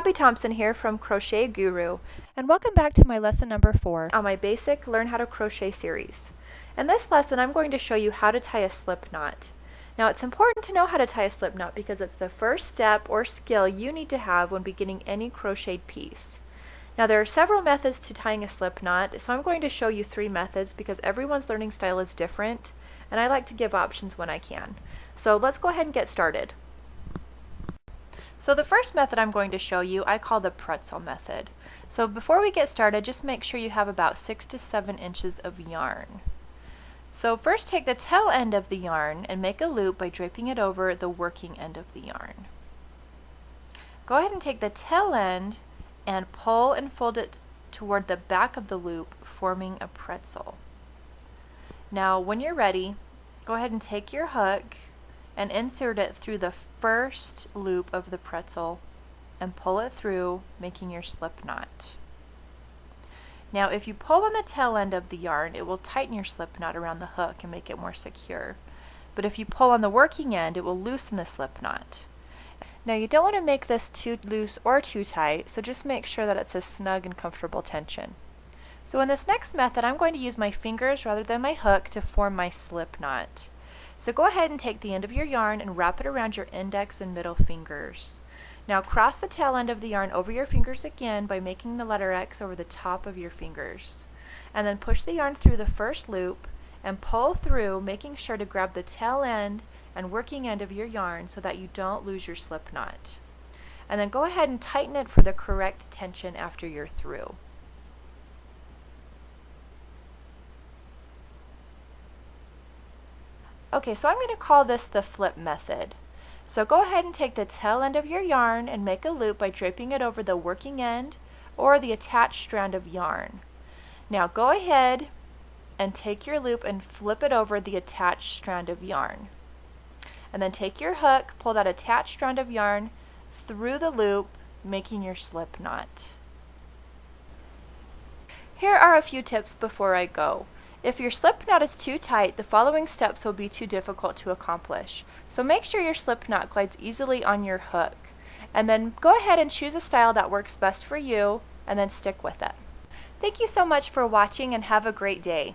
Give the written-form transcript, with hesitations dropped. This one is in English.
Abby Thompson here from Crochet Guru, And welcome back to my lesson number 4 on my basic Learn How to Crochet series. In this lesson I'm going to show you how to tie a slip knot. Now it's important to know how to tie a slip knot because it's the first step or skill you need to have when beginning any crocheted piece. Now there are several methods to tying a slip knot, so I'm going to show you 3 methods because everyone's learning style is different and I like to give options when I can. So let's go ahead and get started. So the first method I'm going to show you I call the pretzel method. So before we get started, just make sure you have about 6 to 7 inches of yarn. So first take the tail end of the yarn and make a loop by draping it over the working end of the yarn. Go ahead and take the tail end and pull and fold it toward the back of the loop, forming a pretzel. Now when you're ready, go ahead and take your hook and insert it through the first loop of the pretzel and pull it through, making your slip knot. Now if you pull on the tail end of the yarn, it will tighten your slip knot around the hook and make it more secure. But if you pull on the working end, it will loosen the slip knot. Now you don't want to make this too loose or too tight, so just make sure that it's a snug and comfortable tension. So in this next method, I'm going to use my fingers rather than my hook to form my slip knot. So go ahead and take the end of your yarn and wrap it around your index and middle fingers. Now cross the tail end of the yarn over your fingers again by making the letter X over the top of your fingers. And then push the yarn through the first loop and pull through, making sure to grab the tail end and working end of your yarn so that you don't lose your slip knot. And then go ahead and tighten it for the correct tension after you're through. Okay, so I'm going to call this the flip method. So go ahead and take the tail end of your yarn and make a loop by draping it over the working end or the attached strand of yarn. Now go ahead and take your loop and flip it over the attached strand of yarn. And then take your hook, pull that attached strand of yarn through the loop, making your slip knot. Here are a few tips before I go. If your slip knot is too tight, the following steps will be too difficult to accomplish. So make sure your slip knot glides easily on your hook. And then go ahead and choose a style that works best for you and then stick with it. Thank you so much for watching and have a great day.